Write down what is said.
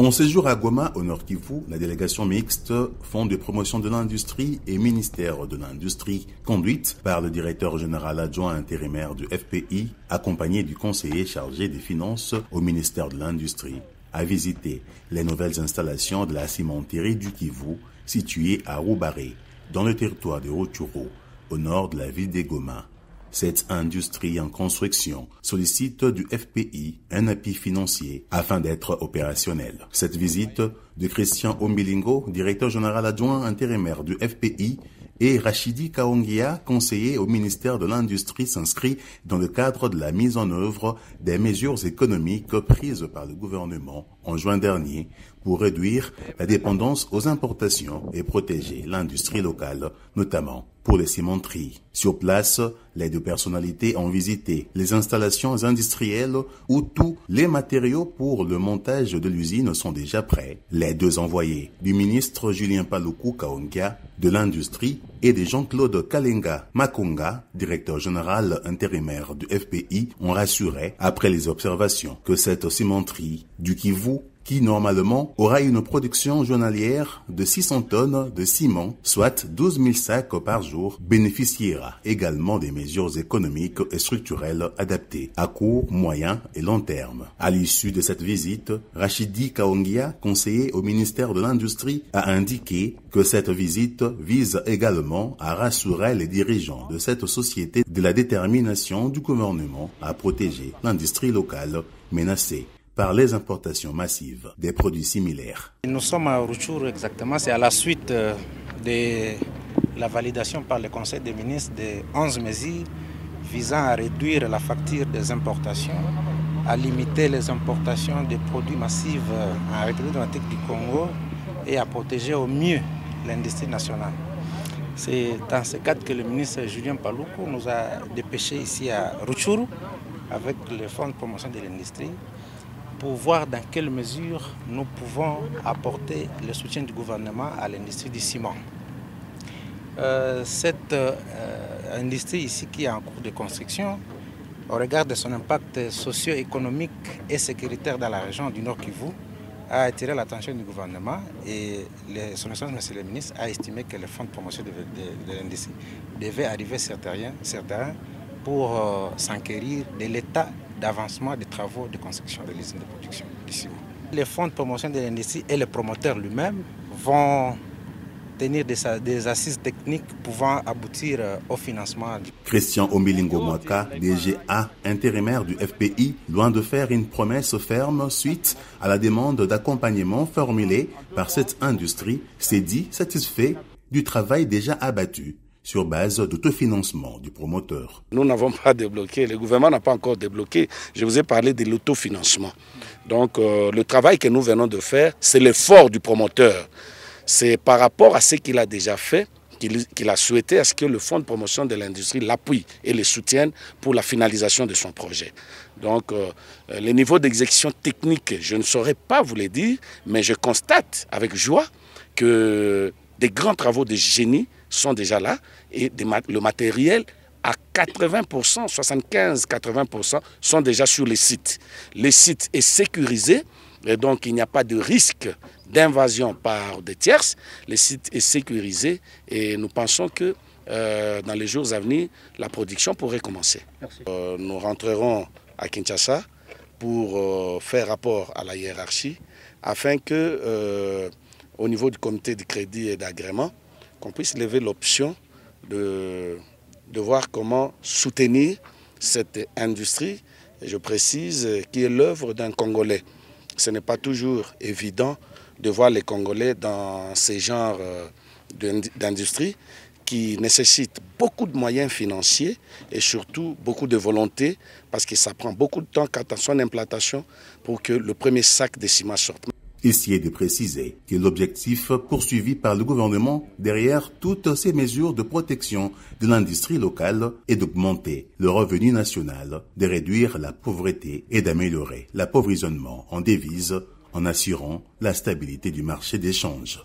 En séjour à Goma, au Nord Kivu, la délégation mixte Fonds de promotion de l'industrie et ministère de l'Industrie, conduite par le directeur général adjoint intérimaire du FPI, accompagné du conseiller chargé des finances au ministère de l'Industrie, a visité les nouvelles installations de la cimenterie du Kivu, située à Roubaré, dans le territoire de Rutshuru, au nord de la ville de Goma. Cette industrie en construction sollicite du FPI un appui financier afin d'être opérationnelle. Cette visite de Christian Ombilingo, directeur général adjoint intérimaire du FPI, et Rachidi Kaongia, conseiller au ministère de l'Industrie, s'inscrit dans le cadre de la mise en œuvre des mesures économiques prises par le gouvernement en juin dernier pour réduire la dépendance aux importations et protéger l'industrie locale, notamment pour les cimenteries. Sur place, les deux personnalités ont visité les installations industrielles où tous les matériaux pour le montage de l'usine sont déjà prêts. Les deux envoyés du ministre Julien Paluku Kaongia de l'Industrie et de Jean-Claude Kalenga Makunga, directeur général intérimaire du FPI, ont rassuré après les observations que cette cimenterie du Kivu, qui normalement aura une production journalière de 600 tonnes de ciment, soit 12 000 sacs par jour, bénéficiera également des mesures économiques et structurelles adaptées à court, moyen et long terme. À l'issue de cette visite, Rachidi Kaongia, conseiller au ministère de l'Industrie, a indiqué que cette visite vise également à rassurer les dirigeants de cette société de la détermination du gouvernement à protéger l'industrie locale menacée par les importations massives des produits similaires. Nous sommes à Rutshuru exactement, c'est à la suite de la validation par le Conseil des ministres de 11 mesures visant à réduire la facture des importations, à limiter les importations de produits massifs en République démocratique du Congo et à protéger au mieux l'industrie nationale. C'est dans ce cadre que le ministre Julien Paluku nous a dépêchés ici à Rutshuru avec le Fonds de promotion de l'industrie pour voir dans quelle mesure nous pouvons apporter le soutien du gouvernement à l'industrie du ciment. Cette industrie ici qui est en cours de construction, au regard de son impact socio-économique et sécuritaire dans la région du Nord Kivu, a attiré l'attention du gouvernement et son Excellence, Monsieur le ministre, a estimé que le fonds de promotion de l'industrie devait arriver sur terrain pour s'enquérir de l'état d'avancement des travaux de construction de l'usine de production du ciment. Les fonds de promotion de l'industrie et le promoteur lui-même vont tenir des assises techniques pouvant aboutir au financement. Christian Ombilingo Mwaka, DGA intérimaire du FPI, loin de faire une promesse ferme suite à la demande d'accompagnement formulée par cette industrie, s'est dit satisfait du travail déjà abattu sur base d'autofinancement du promoteur. Nous n'avons pas débloqué, le gouvernement n'a pas encore débloqué. Je vous ai parlé de l'autofinancement. Donc le travail que nous venons de faire, c'est l'effort du promoteur. C'est par rapport à ce qu'il a déjà fait, qu'il a souhaité à ce que le Fonds de promotion de l'industrie l'appuie et le soutienne pour la finalisation de son projet. Donc le niveau d'exécution technique, je ne saurais pas vous le dire, mais je constate avec joie que des grands travaux de génie sont déjà là et le matériel à 80%, 75-80% sont déjà sur les sites. Le site est sécurisé et donc il n'y a pas de risque d'invasion par des tierces. Le site est sécurisé et nous pensons que dans les jours à venir, la production pourrait commencer. Nous rentrerons à Kinshasa pour faire rapport à la hiérarchie afin que au niveau du comité de crédit et d'agrément, qu'on puisse lever l'option de voir comment soutenir cette industrie, et je précise, qui est l'œuvre d'un Congolais. Ce n'est pas toujours évident de voir les Congolais dans ces genres d'industrie qui nécessitent beaucoup de moyens financiers et surtout beaucoup de volonté parce que ça prend beaucoup de temps quant à son implantation pour que le premier sac de ciment sorte. Ici est de préciser que l'objectif poursuivi par le gouvernement derrière toutes ces mesures de protection de l'industrie locale est d'augmenter le revenu national, de réduire la pauvreté et d'améliorer l'approvisionnement en devises en assurant la stabilité du marché d'échange.